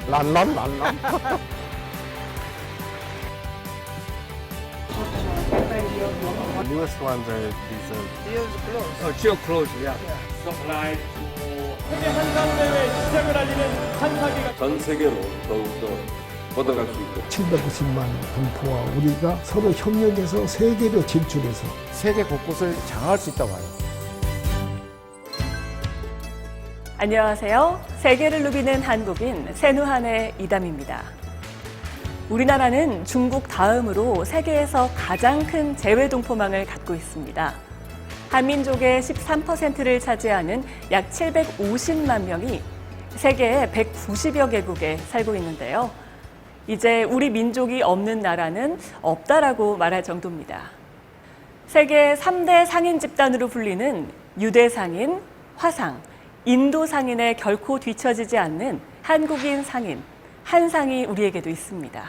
란란. Newest ones are these. 지역 클로즈, 야. 세계 한상대회 시작을 알리는 한사기가 전 세계로 더욱더 뻗어갈 수 있도록 790만 동포와 우리가 서로 협력해서 세계로 진출해서 세계 곳곳을 장악할 수 있다고 봐요. 안녕하세요. 세계를 누비는 한국인 세누한의 이담입니다. 우리나라는 중국 다음으로 세계에서 가장 큰 재외동포망을 갖고 있습니다. 한민족의 13%를 차지하는 약 750만 명이 세계의 190여 개국에 살고 있는데요. 이제 우리 민족이 없는 나라는 없다라고 말할 정도입니다. 세계 3대 상인 집단으로 불리는 유대 상인, 화상, 인도 상인에 결코 뒤처지지 않는 한국인 상인, 한상이 우리에게도 있습니다.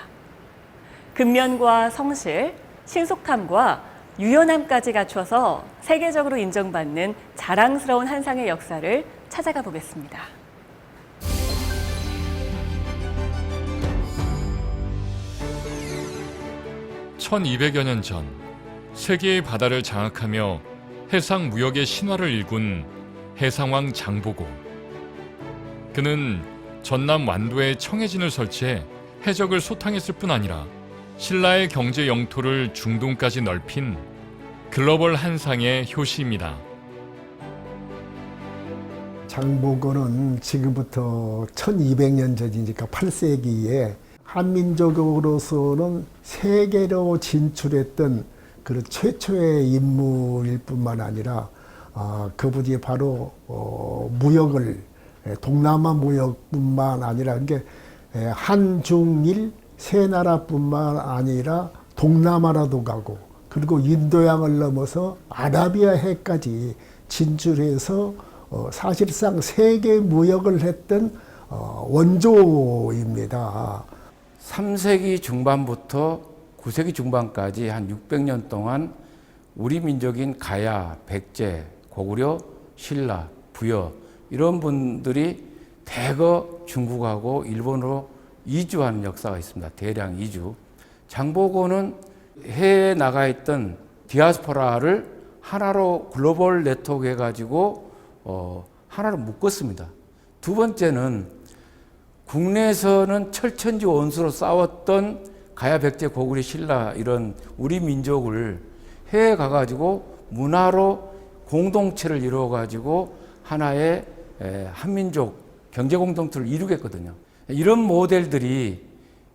근면과 성실, 신속함과 유연함까지 갖춰서 세계적으로 인정받는 자랑스러운 한상의 역사를 찾아가 보겠습니다. (1200여 년) 전 세계의 바다를 장악하며 해상 무역의 신화를 일군 해상왕 장보고. 그는 전남 완도에 청해진을 설치해 해적을 소탕했을 뿐 아니라 신라의 경제 영토를 중동까지 넓힌 글로벌 한상의 효시입니다. 장보고는 지금부터 1200년 전이니까 8세기에 한민족으로서는 세계로 진출했던 그 최초의 인물일 뿐만 아니라 그분이 바로 무역을 동남아 무역뿐만 아니라 이게 한중일 세 나라뿐만 아니라 동남아라도 가고 그리고 인도양을 넘어서 아라비아 해까지 진출해서 사실상 세계 무역을 했던 원조입니다. 3세기 중반부터 9세기 중반까지 한 600년 동안 우리 민족인 가야, 백제, 고구려, 신라, 부여 이런 분들이 대거 중국하고 일본으로 이주하는 역사가 있습니다. 대량 이주. 장보고는 해외에 나가 있던 디아스포라를 하나로 글로벌 네트워크 해가지고 하나로 묶었습니다. 두 번째는 국내에서는 철천지 원수로 싸웠던 가야, 백제, 고구려, 신라 이런 우리 민족을 해외에 가가지고 문화로 공동체를 이루어가지고 하나의 한민족 경제 공동체를 이루겠거든요. 이런 모델들이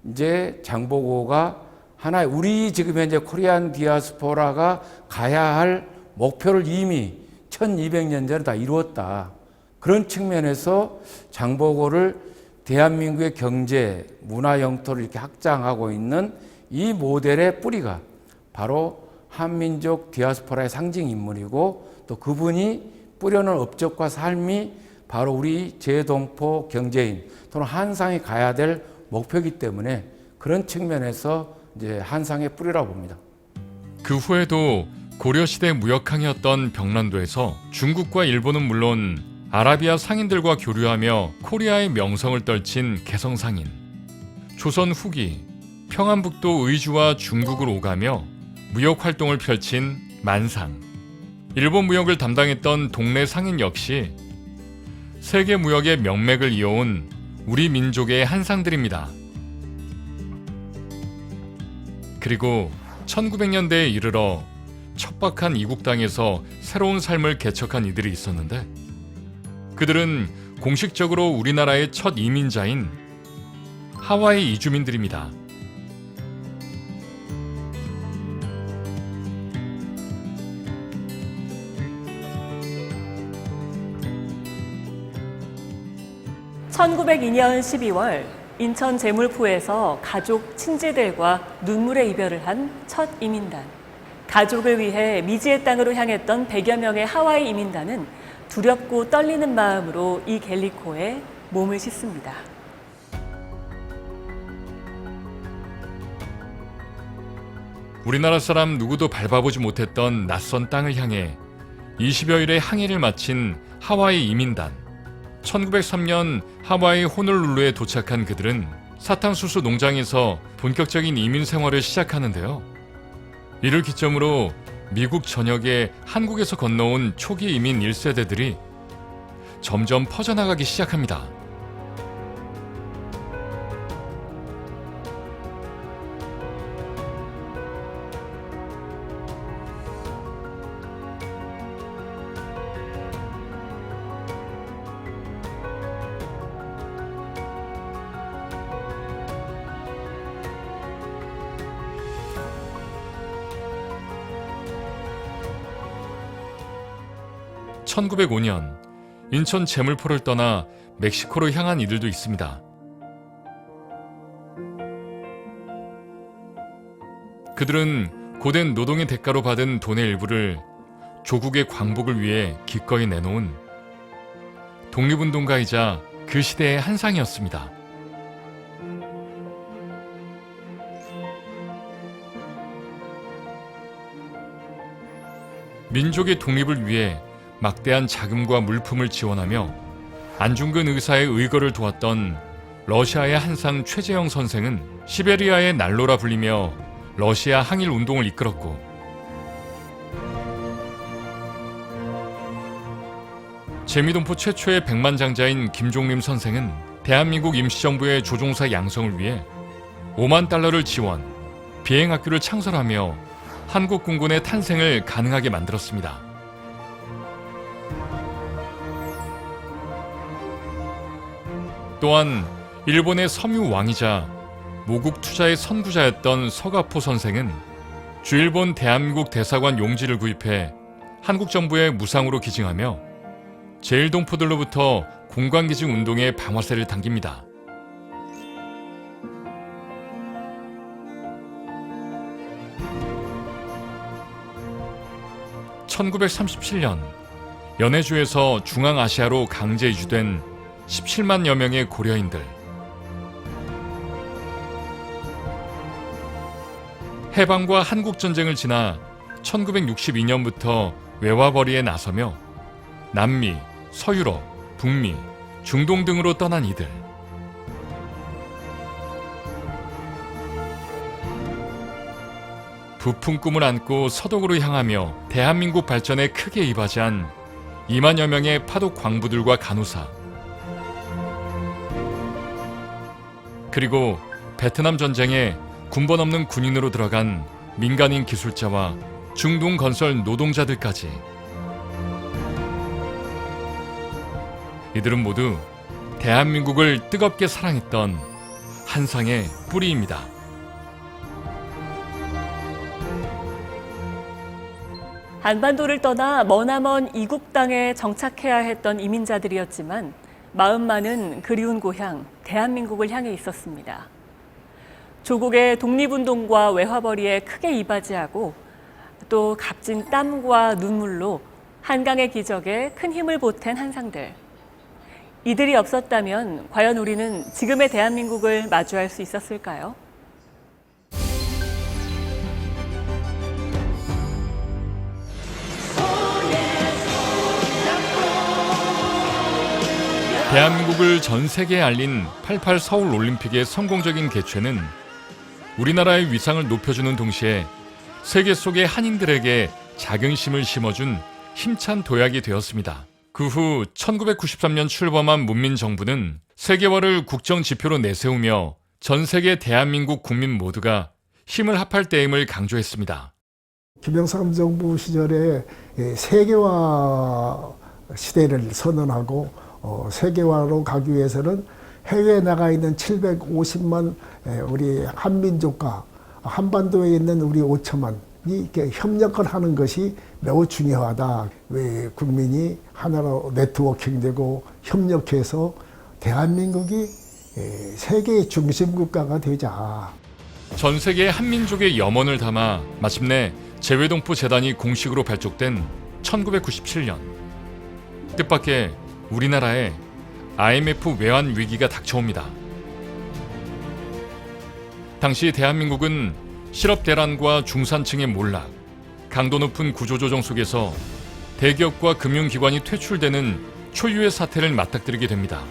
이제 장보고가 하나의 우리 지금 현재 코리안 디아스포라가 가야 할 목표를 이미 1200년 전에 다 이루었다. 그런 측면에서 장보고를 대한민국의 경제, 문화 영토를 이렇게 확장하고 있는 이 모델의 뿌리가 바로 한민족 디아스포라의 상징 인물이고 또 그분이 뿌려놓은 업적과 삶이 바로 우리 재동포 경제인 또는 한상이 가야 될 목표이기 때문에 그런 측면에서 이제 한상의 뿌리라고 봅니다. 그 후에도 고려시대 무역항이었던 병란도에서 중국과 일본은 물론 아라비아 상인들과 교류하며 코리아의 명성을 떨친 개성상인. 조선 후기 평안북도 의주와 중국을 오가며 무역 활동을 펼친 만상. 일본 무역을 담당했던 동래 상인 역시 세계 무역의 명맥을 이어온 우리 민족의 한상들입니다. 그리고 1900년대에 이르러 척박한 이국 땅에서 새로운 삶을 개척한 이들이 있었는데 그들은 공식적으로 우리나라의 첫 이민자인 하와이 이주민들입니다. (1902년 12월) 인천 제물포에서 가족, 친지들과 눈물의 이별을 한 첫 이민단. 가족을 위해 미지의 땅으로 향했던 100여 명의 하와이 이민단은 두렵고 떨리는 마음으로 이 갤리코에 몸을 싣습니다. 우리나라 사람 누구도 밟아보지 못했던 낯선 땅을 향해 20여일의 항해를 마친 하와이 이민단. 1903년 하와이 호놀룰루에 도착한 그들은 사탕수수 농장에서 본격적인 이민 생활을 시작하는데요. 이를 기점으로 미국 전역에 한국에서 건너온 초기 이민 1세대들이 점점 퍼져나가기 시작합니다. (1905년) 인천 제물포를 떠나 멕시코로 향한 이들도 있습니다. 그들은 고된 노동의 대가로 받은 돈의 일부를 조국의 광복을 위해 기꺼이 내놓은 독립운동가이자 그 시대의 한상이었습니다. 민족의 독립을 위해 막대한 자금과 물품을 지원하며 안중근 의사의 의거를 도왔던 러시아의 한상 최재형 선생은 시베리아의 난로라 불리며 러시아 항일 운동을 이끌었고, 재미동포 최초의 백만장자인 김종림 선생은 대한민국 임시정부의 조종사 양성을 위해 5만 달러를 지원, 비행학교를 창설하며 한국공군의 탄생을 가능하게 만들었습니다. 또한 일본의 섬유 왕이자 모국 투자의 선구자였던 서가포 선생은 주일본 대한민국 대사관 용지를 구입해 한국 정부에 무상으로 기증하며 제일동포들로부터 공관기증 운동의 방아쇠를 당깁니다. (1937년) 연해주에서 중앙아시아로 강제 이주된 17만여 명의 고려인들. 해방과 한국전쟁을 지나 1962년부터 외화벌이에 나서며 남미, 서유럽, 북미, 중동 등으로 떠난 이들. 부푼 꿈을 안고 서독으로 향하며 대한민국 발전에 크게 이바지한 2만여 명의 파독 광부들과 간호사, 그리고 베트남 전쟁에 군번 없는 군인으로 들어간 민간인 기술자와 중동 건설 노동자들까지. 이들은 모두 대한민국을 뜨겁게 사랑했던 한상의 뿌리입니다. 한반도를 떠나 머나먼 이국 땅에 정착해야 했던 이민자들이었지만 마음만은 그리운 고향 대한민국을 향해 있었습니다. 조국의 독립운동과 외화벌이에 크게 이바지하고 또 값진 땀과 눈물로 한강의 기적에 큰 힘을 보탠 한상들. 이들이 없었다면 과연 우리는 지금의 대한민국을 마주할 수 있었을까요? 대한민국을 전 세계에 알린 88 서울 올림픽의 성공적인 개최는 우리나라의 위상을 높여주는 동시에 세계 속의 한인들에게 자긍심을 심어준 힘찬 도약이 되었습니다. 그 후 1993년 출범한 문민정부는 세계화를 국정지표로 내세우며 전 세계 대한민국 국민 모두가 힘을 합할 때임을 강조했습니다. 김영삼 정부 시절에 세계화 시대를 선언하고 세계화로 가기 위해서는 해외에 나가 있는 750만 우리 한민족과 한반도에 있는 우리 5천만이 이렇게 협력을 하는 것이 매우 중요하다. 왜 국민이 하나로 네트워킹되고 협력해서 대한민국이 세계의 중심 국가가 되자. 전 세계 한민족의 염원을 담아 마침내 재외동포 재단이 공식으로 발족된 1997년. 뜻밖의 우리나라에 IMF 외환 위기가 닥쳐옵니다. 당시 대한민국은 실업 대란과 중산층의 몰락, 강도 높은 구조조정 속에서 대기업과 금융기관이 퇴출되는 초유의 사태를 맞닥뜨리게 됩니다.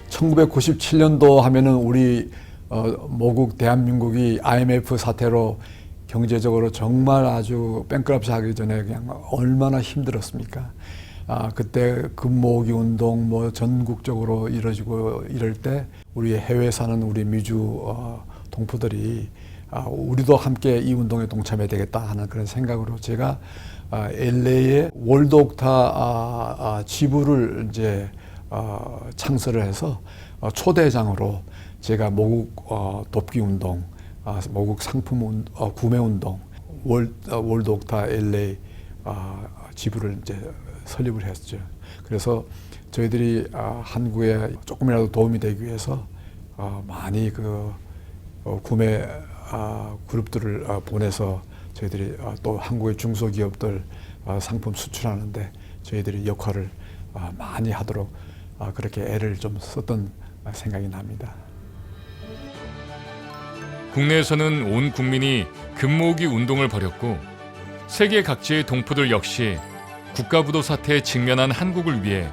1997년도 하면은 우리 모국 대한민국이 IMF 사태로 경제적으로 정말 아주 뱅크럽시 하기 전에 그냥 얼마나 힘들었습니까? 그때 금모으기 운동 뭐 전국적으로 이루어지고 이럴 때 우리 해외에 사는 우리 미주 동포들이 우리도 함께 이 운동에 동참해야 되겠다 하는 그런 생각으로 제가 LA에 월드옥타 지부를 이제 창설을 해서 초대장으로 제가 모국 돕기 운동, 모국 상품 구매 운동, 월드옥타 LA 지부를 이제 설립을 했죠. 그래서 저희들이 한국에 조금이라도 도움이 되기 위해서 많이 그 구매 그룹들을 보내서 저희들이 또 한국의 중소기업들 상품 수출하는데 저희들이 역할을 많이 하도록 그렇게 애를 좀 썼던 생각이 납니다. 국내에서는 온 국민이 금모으기 운동을 벌였고 세계 각지의 동포들 역시 국가부도 사태에 직면한 한국을 위해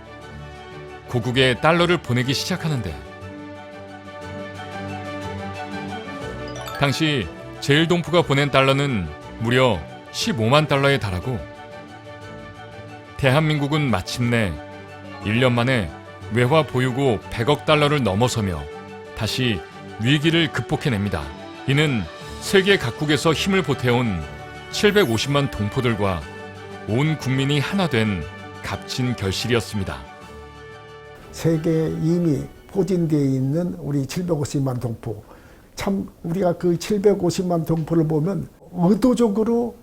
고국에 달러를 보내기 시작하는데 당시 제일동포가 보낸 달러는 무려 15만 달러에 달하고 대한민국은 마침내 1년 만에 외화 보유고 100억 달러를 넘어서며 다시 위기를 극복해냅니다. 이는 세계 각국에서 힘을 보태온 750만 동포들과 온 국민이 하나 된 값진 결실이었습니다. 세계에 이미 포진되어 있는 우리 750만 동포, 참 우리가 그 750만 동포를 보면 의도적으로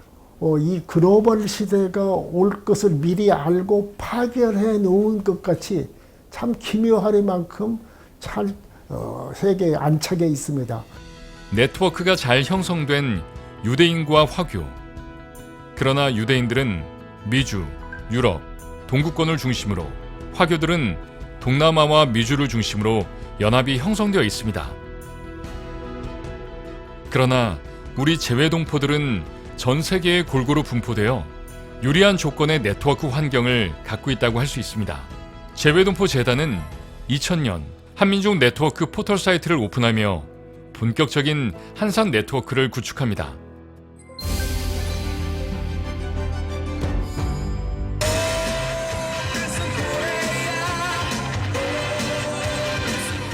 이 글로벌 시대가 올 것을 미리 알고 파견해 놓은 것 같이 참 기묘하리만큼 잘 세계에 안착해 있습니다. 네트워크가 잘 형성된 유대인과 화교. 그러나 유대인들은 미주, 유럽, 동구권을 중심으로, 화교들은 동남아와 미주를 중심으로 연합이 형성되어 있습니다. 그러나 우리 재외동포들은 전 세계에 골고루 분포되어 유리한 조건의 네트워크 환경을 갖고 있다고 할 수 있습니다. 재외동포 재단은 2000년 한민족 네트워크 포털 사이트를 오픈하며 본격적인 한산 네트워크를 구축합니다.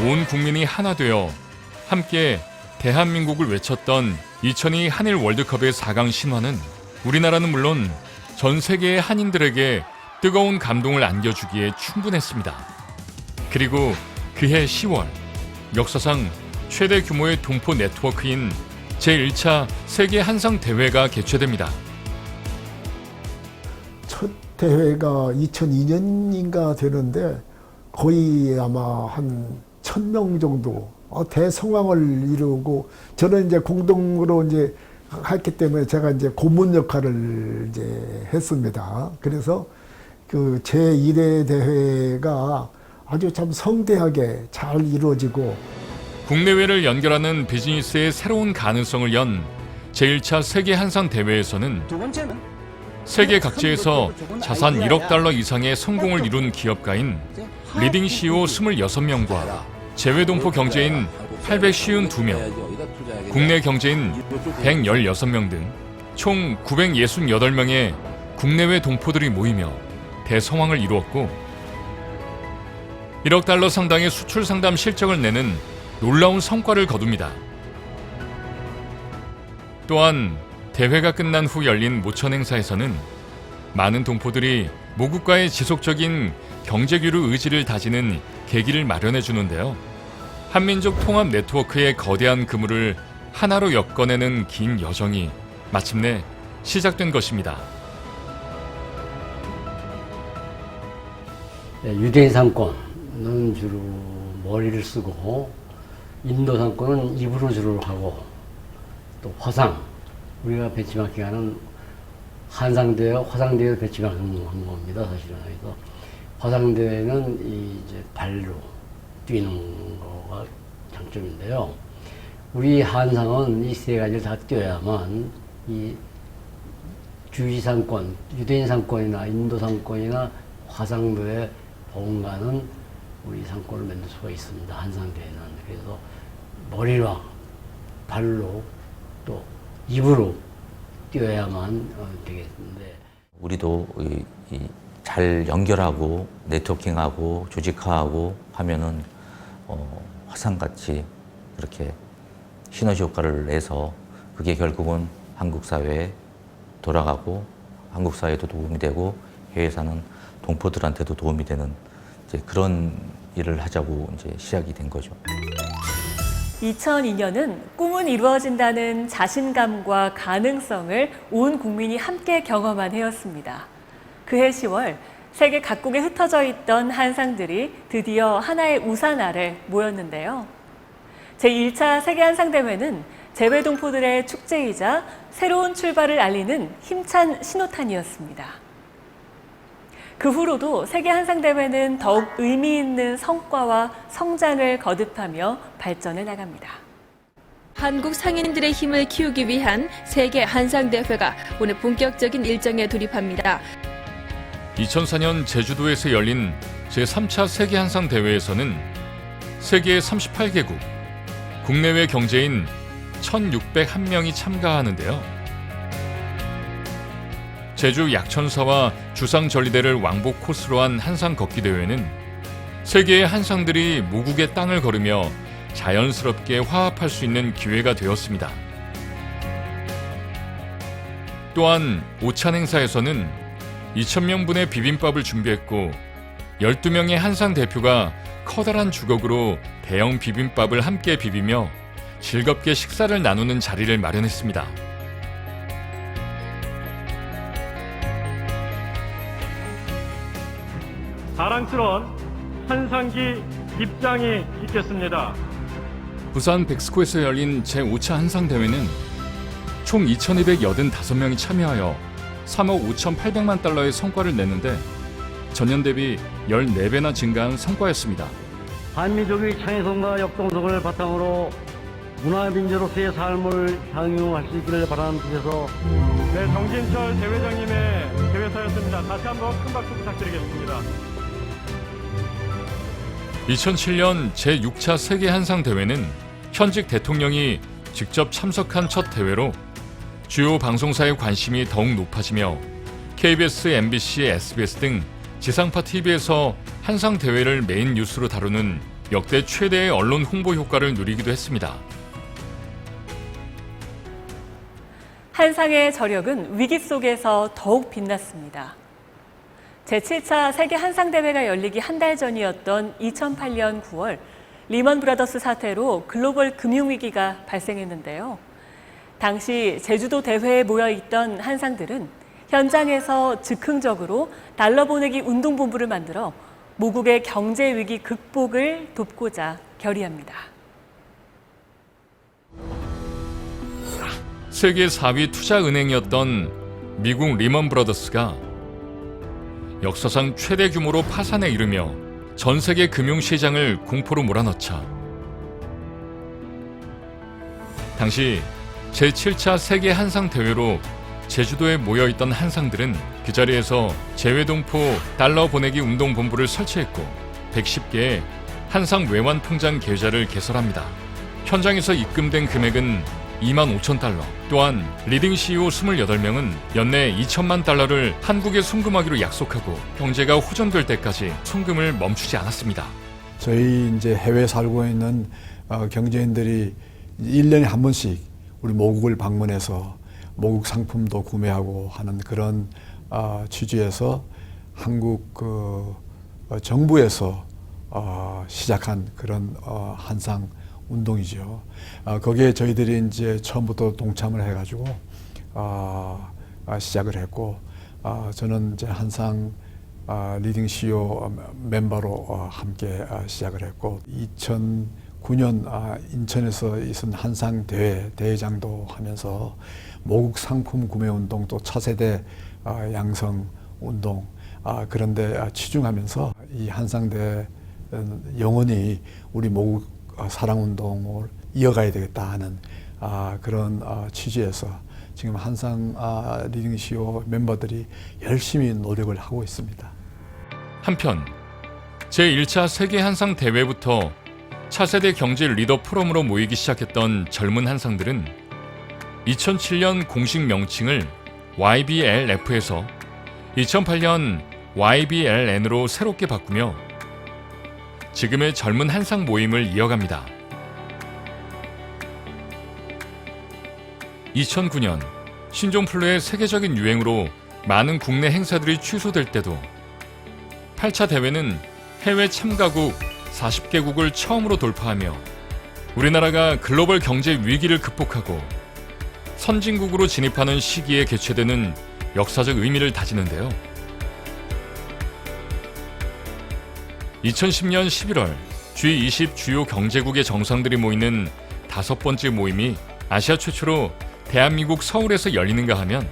온 국민이 하나 되어 함께 대한민국을 외쳤던 2002 한일 월드컵의 4강 신화는 우리나라는 물론 전 세계의 한인들에게 뜨거운 감동을 안겨주기에 충분했습니다. 그리고 그해 10월 역사상 최대 규모의 동포 네트워크인 제1차 세계 한상 대회가 개최됩니다. 첫 대회가 2002년인가 되는데 거의 아마 한 1000명 정도 대성황을 이루고 저는 이제 공동으로 이제 했기 때문에 제가 이제 고문 역할을 이제 했습니다. 그래서 그 제1회 대회가 아주 참 성대하게 잘 이루어지고 국내외를 연결하는 비즈니스의 새로운 가능성을 연 제1차 세계 한상 대회에서는 세계 각지에서 자산 1억 달러 이상의 성공을 이룬 기업가인 리딩 CEO 26명과 재외동포 경제인 852명, 국내 경제인 116명 등 총 968명의 국내외 동포들이 모이며 대성황을 이루었고 1억 달러 상당의 수출 상담 실적을 내는 놀라운 성과를 거둡니다. 또한 대회가 끝난 후 열린 모천 행사에서는 많은 동포들이 모국과의 지속적인 경제교류 의지를 다지는 계기를 마련해 주는데요. 한민족 통합 네트워크의 거대한 그물을 하나로 엮어내는 긴 여정이 마침내 시작된 것입니다. 유대인 상권은 주로 머리를 쓰고 인도 상권은 입으로 주로 하고 또 화상, 우리가 배치마킹하는 한상대회, 화상대회 배치마킹한 겁니다. 사실은. 그래서 화상대회는 이제 발로 뛰는 거가 장점인데요. 우리 한상은 이 세 가지를 다 뛰어야만 이 주지상권, 유대인 상권이나 인도 상권이나 화상도의 보험가는 우리 상권을 만들 수가 있습니다. 한상대회는. 그래서 머리와 발로 또 입으로 뛰어야만 되겠는데. 우리도 잘 연결하고 네트워킹하고 조직화하고 하면은 화상같이 그렇게 시너지 효과를 내서 그게 결국은 한국 사회에 돌아가고 한국 사회에도 도움이 되고 해외에 사는 동포들한테도 도움이 되는 이제 그런 일을 하자고 이제 시작이 된 거죠. 2002년은 꿈은 이루어진다는 자신감과 가능성을 온 국민이 함께 경험한 해였습니다. 그해 10월 세계 각국에 흩어져 있던 한상들이 드디어 하나의 우산 아래 모였는데요. 제1차 세계한상대회는 재외동포들의 축제이자 새로운 출발을 알리는 힘찬 신호탄이었습니다. 그 후로도 세계한상대회는 더욱 의미 있는 성과와 성장을 거듭하며 발전해 나갑니다. 한국 상인들의 힘을 키우기 위한 세계 한상대회가 오늘 본격적인 일정에 돌입합니다. 2004년 제주도에서 열린 제3차 세계한상대회에서는 세계 38개국, 국내외 경제인 1,601명이 참가하는데요. 제주 약천사와 주상절리대를 왕복 코스로 한 한상 걷기 대회는 세계의 한상들이 모국의 땅을 걸으며 자연스럽게 화합할 수 있는 기회가 되었습니다. 또한 오찬 행사에서는 2,000명분의 비빔밥을 준비했고 12명의 한상 대표가 커다란 주걱으로 대형 비빔밥을 함께 비비며 즐겁게 식사를 나누는 자리를 마련했습니다. 자랑스러운 한상기 입장이 있겠습니다. 부산 백스코에서 열린 제5차 한상대회는 총 2,285명이 참여하여 3억 5,800만 달러의 성과를 냈는데 전년 대비 14배나 증가한 성과였습니다. 한민족의 창의성과 역동성을 바탕으로 문화민주로서의 삶을 향유할 수 있기를 바라는 뜻에서 네, 정진철 대회장님의 대회사였습니다. 다시 한번 큰 박수 부탁드리겠습니다. 2007년 제6차 세계한상대회는 현직 대통령이 직접 참석한 첫 대회로 주요 방송사의 관심이 더욱 높아지며 KBS, MBC, SBS 등 지상파 TV에서 한상대회를 메인 뉴스로 다루는 역대 최대의 언론 홍보 효과를 누리기도 했습니다. 한상의 저력은 위기 속에서 더욱 빛났습니다. 제7차 세계 한상대회가 열리기 한 달 전이었던 2008년 9월 리먼 브라더스 사태로 글로벌 금융위기가 발생했는데요. 당시 제주도 대회에 모여있던 한상들은 현장에서 즉흥적으로 달러 보내기 운동본부를 만들어 모국의 경제 위기 극복을 돕고자 결의합니다. 세계 4위 투자은행이었던 미국 리먼 브라더스가 역사상 최대 규모로 파산에 이르며 전 세계 금융시장을 공포로 몰아넣자 당시 제7차 세계 한상대회로 제주도에 모여있던 한상들은 그 자리에서 재외동포 달러 보내기 운동본부를 설치했고 110개의 한상 외환통장 계좌를 개설합니다. 현장에서 입금된 금액은 25,000달러. 또한 리딩 CEO 28명은 연내 2천만 달러를 한국에 송금하기로 약속하고 경제가 호전될 때까지 송금을 멈추지 않았습니다. 저희 이제 해외 살고 있는 경제인들이 1년에 한 번씩 우리 모국을 방문해서 모국 상품도 구매하고 하는 그런 취지에서 한국 정부에서 시작한 그런 한상 운동이죠. 거기에 저희들이 이제 처음부터 동참을 해가지고 시작을 했고, 저는 이제 한상 리딩 CEO 멤버로 함께 시작을 했고, 2009년 인천에서 있은 한상 대회장도 하면서 모국 상품 구매 운동 또 차세대 양성 운동 그런데 치중하면서 이 한상대 영원히 우리 모국 사랑운동을 이어가야 되겠다 하는 그런 취지에서 지금 한상 리딩 CEO 멤버들이 열심히 노력을 하고 있습니다. 한편 제1차 세계 한상 대회부터 차세대 경제 리더 포럼으로 모이기 시작했던 젊은 한상들은 2007년 공식 명칭을 YBLF에서 2008년 YBLN으로 새롭게 바꾸며 지금의 젊은 한상 모임을 이어갑니다. 2009년 신종플루의 세계적인 유행으로 많은 국내 행사들이 취소될 때도 8차 대회는 해외 참가국 40개국을 처음으로 돌파하며 우리나라가 글로벌 경제 위기를 극복하고 선진국으로 진입하는 시기에 개최되는 역사적 의미를 다지는데요. 2010년 11월 G20 주요 경제국의 정상들이 모이는 5번째 모임이 아시아 최초로 대한민국 서울에서 열리는가 하면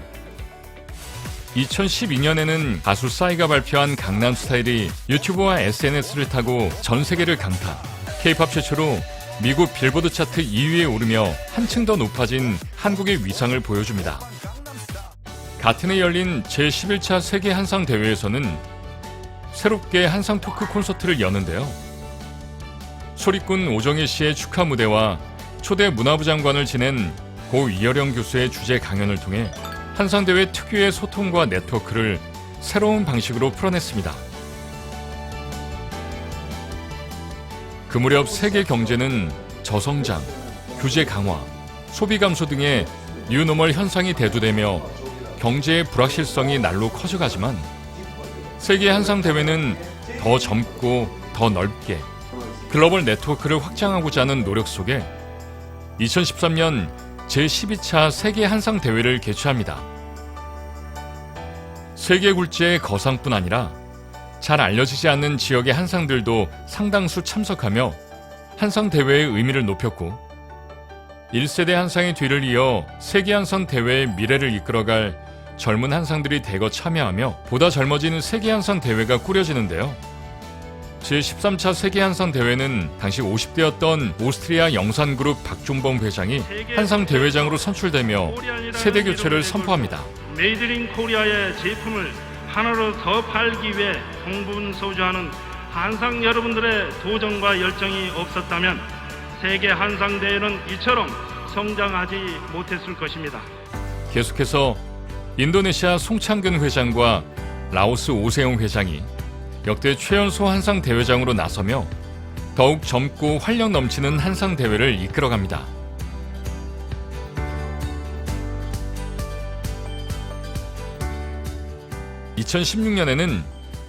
2012년에는 가수 싸이가 발표한 강남스타일이 유튜브와 SNS를 타고 전 세계를 강타, K-팝 최초로 미국 빌보드 차트 2위에 오르며 한층 더 높아진 한국의 위상을 보여줍니다. 같은 해 열린 제11차 세계 한상 대회에서는 새롭게 한상 토크 콘서트를 여는데요. 소리꾼 오정혜 씨의 축하 무대와 초대 문화부 장관을 지낸 고 이여령 교수의 주제 강연을 통해 한상대회 특유의 소통과 네트워크를 새로운 방식으로 풀어냈습니다. 그 무렵 세계 경제는 저성장, 규제 강화, 소비 감소 등의 뉴노멀 현상이 대두되며 경제의 불확실성이 날로 커져가지만 세계 한상대회는 더 젊고 더 넓게 글로벌 네트워크를 확장하고자 하는 노력 속에 2013년 제12차 세계 한상대회를 개최합니다. 세계 굴지의 거상뿐 아니라 잘 알려지지 않는 지역의 한상들도 상당수 참석하며 한상대회의 의미를 높였고 1세대 한상의 뒤를 이어 세계 한상대회의 미래를 이끌어갈 젊은 한상들이 대거 참여하며 보다 젊어진 세계 한상대회가 꾸려지는데요. 제13차 세계 한상대회는 당시 50대였던 오스트리아 영산그룹 박종범 회장이 한상대회장으로 선출되며 세대교체를 선포합니다. 메이드 인 코리아의 제품을 하나로 더 팔기 위해 동분서주하는 한상 여러분들의 도전과 열정이 없었다면 세계 한상대회는 이처럼 성장하지 못했을 것입니다. 계속해서 인도네시아 송창근 회장과 라오스 오세용 회장이 역대 최연소 한상대회장으로 나서며 더욱 젊고 활력 넘치는 한상대회를 이끌어갑니다. (2016년에는)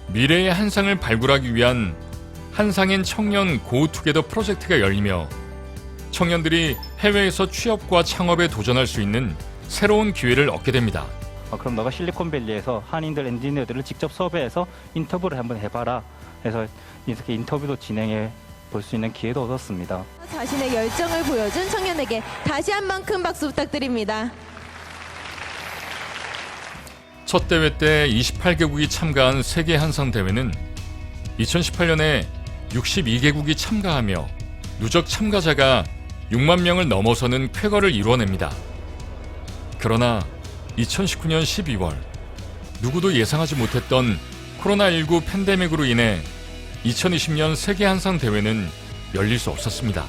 미래의 한상을 발굴하기 위한 한상인 청년 고투게더 프로젝트가 열리며 청년들이 해외에서 취업과 창업에 도전할 수 있는 새로운 기회를 얻게 됩니다. 그럼 너가 실리콘밸리에서 한인들 엔지니어들을 직접 섭외해서 인터뷰를 한번 해봐라 해서 이렇게 인터뷰도 진행해 볼 수 있는 기회도 얻었습니다. 자신의 열정을 보여준 청년에게 다시 한번 큰 박수 부탁드립니다. 첫 대회 때 28개국이 참가한 세계 한상대회는 2018년에 62개국이 참가하며 누적 참가자가 6만 명을 넘어서는 쾌거를 이루어냅니다. 그러나 2019년 12월 누구도 예상하지 못했던 코로나19 팬데믹으로 인해 2020년 세계 한상대회는 열릴 수 없었습니다.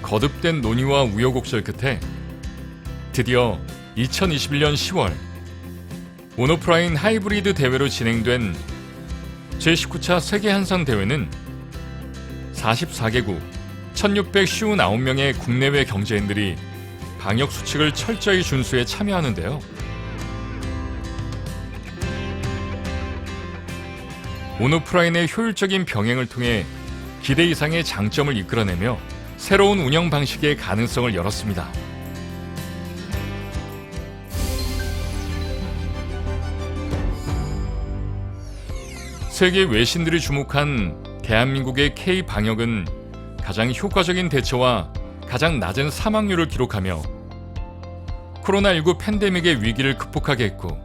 거듭된 논의와 우여곡절 끝에 드디어 2021년 10월 온오프라인 하이브리드 대회로 진행된 제19차 세계 한상대회는 44개국 1659명의 국내외 경제인들이 방역 수칙을 철저히 준수해 참여하는데요. 온오프라인의 효율적인 병행을 통해 기대 이상의 장점을 이끌어내며 새로운 운영 방식의 가능성을 열었습니다. 세계 외신들이 주목한 대한민국의 K-방역은 가장 효과적인 대처와 가장 낮은 사망률을 기록하며 코로나19 팬데믹의 위기를 극복하게 했고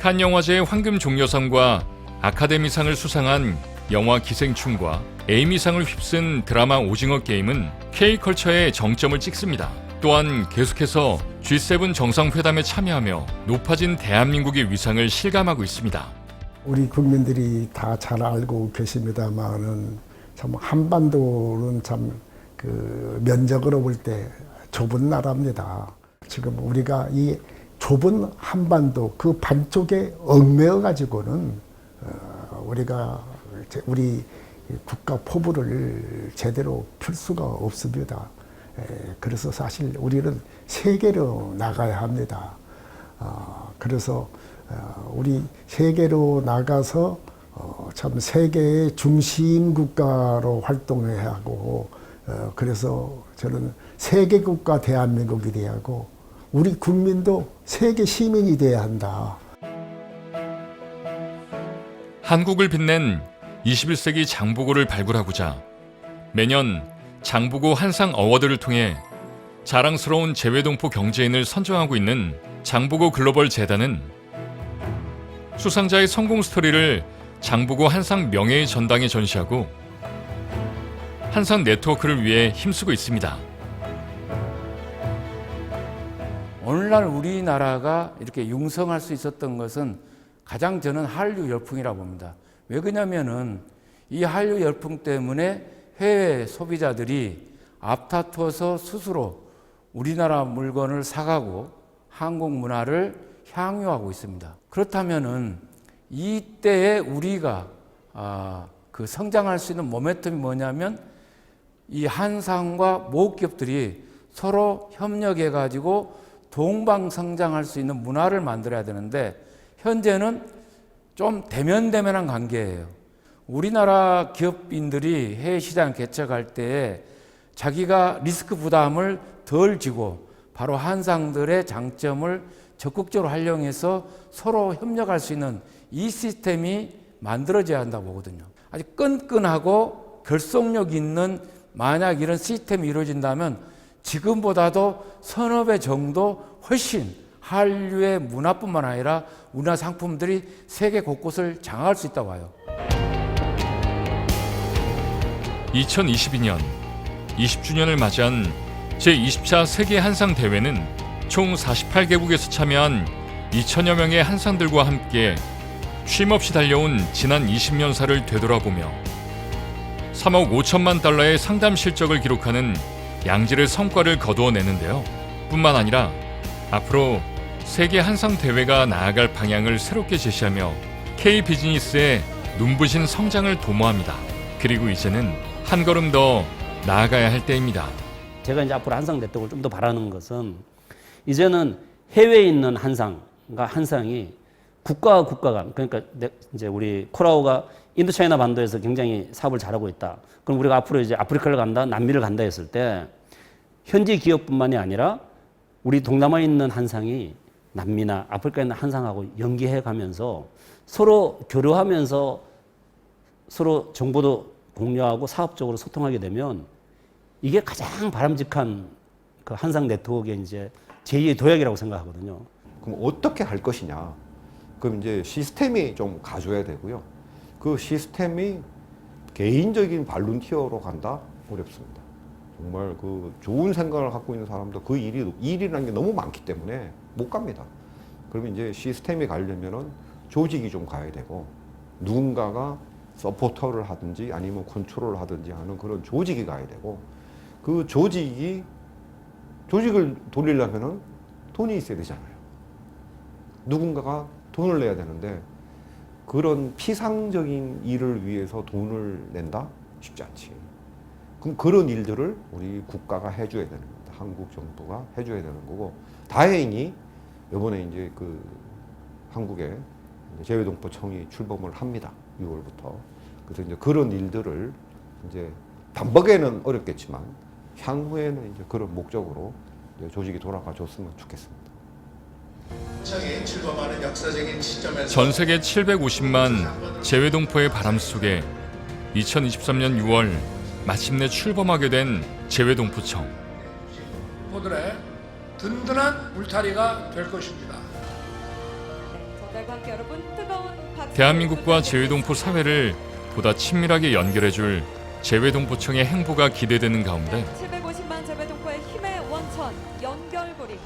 칸 영화제의 황금 종려상과 아카데미상을 수상한 영화 기생충과 에이미상을 휩쓴 드라마 오징어 게임은 K컬처에 정점을 찍습니다. 또한 계속해서 G7 정상회담에 참여하며 높아진 대한민국의 위상을 실감하고 있습니다. 우리 국민들이 다 잘 알고 계십니다만은 참 한반도는 참 그 면적으로 볼 때 좁은 나라입니다. 지금 우리가 이 좁은 한반도 그 반쪽에 얽매여 가지고는 우리가 우리 국가 포부를 제대로 펼 수가 없습니다. 그래서 사실 우리는 세계로 나가야 합니다. 그래서 우리 세계로 나가서 참 세계의 중심 국가로 활동해야 하고, 그래서 저는 세계 국가 대한민국이 돼야 하고 우리 국민도 세계 시민이 돼야 한다. 한국을 빛낸 21세기 장보고를 발굴하고자 매년 장보고 한상 어워드를 통해 자랑스러운 재외동포 경제인을 선정하고 있는 장보고 글로벌 재단은 수상자의 성공 스토리를 장보고 한상 명예의 전당에 전시하고 한상 네트워크를 위해 힘쓰고 있습니다. 오늘날 우리나라가 이렇게 융성할 수 있었던 것은 가장 저는 한류 열풍이라고 봅니다. 왜 그러냐면은 이 한류 열풍 때문에 해외 소비자들이 앞다퉈서 스스로 우리나라 물건을 사가고 한국 문화를 향유하고 있습니다. 그렇다면은 이때에 우리가 그 성장할 수 있는 모멘텀이 뭐냐면 이 한상과 모기업들이 서로 협력해 가지고 동방성장할 수 있는 문화를 만들어야 되는데 현재는 좀 대면대면한 관계예요. 우리나라 기업인들이 해외 시장 개척할 때 자기가 리스크 부담을 덜 지고 바로 한상들의 장점을 적극적으로 활용해서 서로 협력할 수 있는 이 시스템이 만들어져야 한다고 보거든요. 아주 끈끈하고 결속력 있는 만약 이런 시스템이 이루어진다면 지금보다도 서너 배 정도 훨씬 한류의 문화뿐만 아니라 우리나라 상품들이 세계 곳곳을 장악할 수 있다고 봐요. 2022년 20주년을 맞이한 제20차 세계 한상 대회는 총 48개국에서 참여한 2천여 명의 한상들과 함께 쉼없이 달려온 지난 20년사를 되돌아보며 3억 5천만 달러의 상담 실적을 기록하는 양질의 성과를 거두어내는데요. 뿐만 아니라 앞으로 세계 한상 대회가 나아갈 방향을 새롭게 제시하며 K-비즈니스의 눈부신 성장을 도모합니다. 그리고 이제는 한 걸음 더 나아가야 할 때입니다. 제가 이제 앞으로 한상 네트워크를 좀 더 바라는 것은 이제는 해외에 있는 한상과 한상이 국가와 국가가, 그러니까 이제 우리 코라오가 인도차이나 반도에서 굉장히 사업을 잘하고 있다. 그럼 우리가 앞으로 이제 아프리카를 간다, 남미를 간다 했을 때 현지 기업뿐만이 아니라 우리 동남아에 있는 한상이 남미나 아프리카에 있는 한상하고 연계해 가면서 서로 교류하면서 서로 정보도 공유하고 사업적으로 소통하게 되면 이게 가장 바람직한 그 한상 네트워크의 이제 제2의 도약이라고 생각하거든요. 그럼 어떻게 할 것이냐? 그럼 이제 시스템이 좀 가져야 되고요. 그 시스템이 개인적인 발룬티어로 간다? 어렵습니다. 정말 그 좋은 생각을 갖고 있는 사람도 그 일이라는 게 너무 많기 때문에 못 갑니다. 그러면 이제 시스템이 가려면은 조직이 좀 가야 되고 누군가가 서포터를 하든지 아니면 컨트롤을 하든지 하는 그런 조직이 가야 되고 그 조직을 돌리려면은 돈이 있어야 되잖아요. 누군가가 돈을 내야 되는데 그런 피상적인 일을 위해서 돈을 낸다? 쉽지 않지. 그럼 그런 일들을 우리 국가가 해줘야 되는 겁니다. 한국 정부가 해줘야 되는 거고 다행히 이번에 이제 그 한국에 재외동포청이 출범을 합니다. 6월부터. 그래서 이제 그런 일들을 이제 단박에는 어렵겠지만 향후에는 이제 그런 목적으로 이제 조직이 돌아가 줬으면 좋겠습니다. 전 세계 750만 재외동포의 바람 속에 2023년 6월 마침내 출범하게 된 재외동포청. 동포들의 든든한 울타리가 될 것입니다. 대한민국과 재외동포 사회를 보다 친밀하게 연결해줄 재외동포청의 행보가 기대되는 가운데 750만 재외동포의 힘의 원천 연결고리.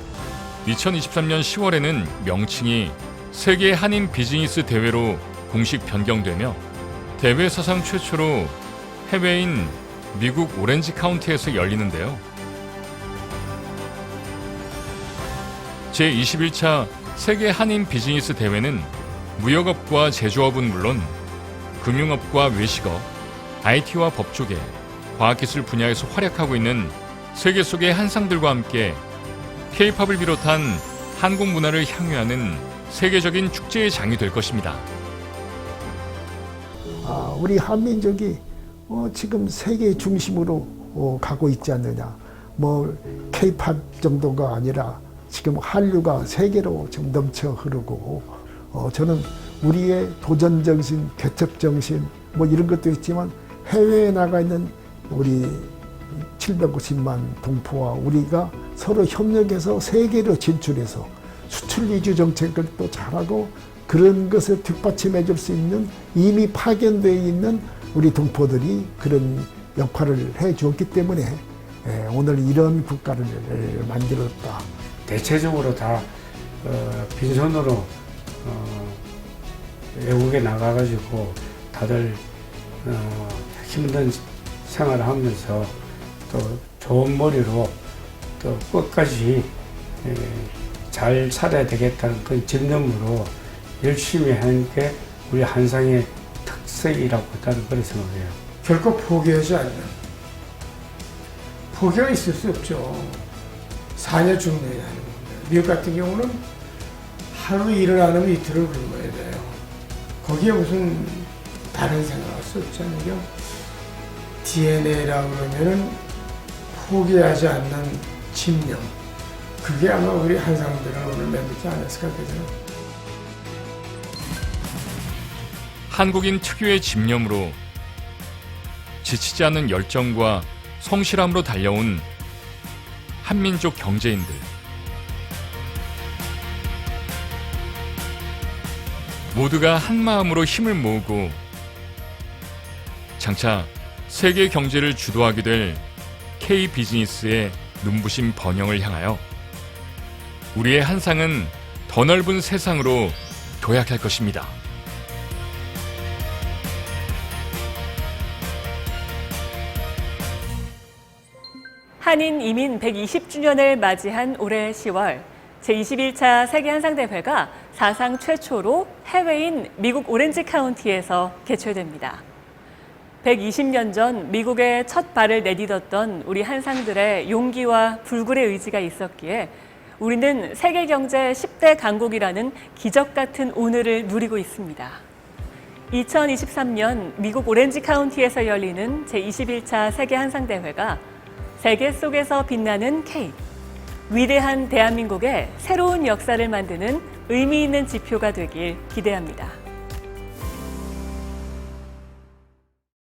2023년 10월에는 명칭이 세계 한인 비즈니스 대회로 공식 변경되며 대회 사상 최초로 해외인 미국 오렌지 카운티에서 열리는데요. 제21차 세계 한인 비즈니스 대회는 무역업과 제조업은 물론 금융업과 외식업, IT와 법조계, 과학기술 분야에서 활약하고 있는 세계 속의 한상들과 함께 K-팝을 비롯한 한국 문화를 향유하는 세계적인 축제의 장이 될 것입니다. 우리 한민족이 지금 세계 중심으로 가고 있지 않느냐. 뭐 K-팝 정도가 아니라 지금 한류가 세계로 지금 넘쳐 흐르고 저는 우리의 도전 정신, 개척 정신 뭐 이런 것도 있지만 해외에 나가 있는 우리 750만 동포와 우리가 서로 협력해서 세계로 진출해서 수출 위주 정책을 또 잘하고 그런 것을 뒷받침해 줄 수 있는 이미 파견되어 있는 우리 동포들이 그런 역할을 해 주었기 때문에 오늘 이런 국가를 만들었다. 대체적으로 다 빈손으로 외국에 나가가지고 다들 힘든 생활을 하면서 또 좋은 머리로 또 끝까지 잘 살아야 되겠다는 그 집념으로 열심히 하는 게 우리 한상의 특색이라고 나는 그렇게 생각해요. 결코 포기하지 않는, 포기가 있을 수 없죠. 사냐 죽느냐 하는 겁니다. 미국 같은 경우는 하루 일을 안 하면 이틀을 굶어야 돼요. 거기에 무슨 다른 생각할 수 없잖아요. DNA라고 그러면은 포기하지 않는 집념. 그게 아마 우리 한상들을 오늘 맺지 않았을까 그죠? 한국인 특유의 집념으로 지치지 않는 열정과 성실함으로 달려온 한민족 경제인들. 모두가 한마음으로 힘을 모으고 장차 세계 경제를 주도하게 될 K-비즈니스의 눈부신 번영을 향하여 우리의 한상은 더 넓은 세상으로 도약할 것입니다. 한인 이민 120주년을 맞이한 올해 10월 제21차 세계한상대회가 사상 최초로 해외인 미국 오렌지 카운티에서 개최됩니다. 120년 전 미국에 첫 발을 내딛었던 우리 한상들의 용기와 불굴의 의지가 있었기에 우리는 세계 경제 10대 강국이라는 기적 같은 오늘을 누리고 있습니다. 2023년 미국 오렌지 카운티에서 열리는 제21차 세계한상대회가 세계 속에서 빛나는 K, 위대한 대한민국의 새로운 역사를 만드는 의미 있는 지표가 되길 기대합니다.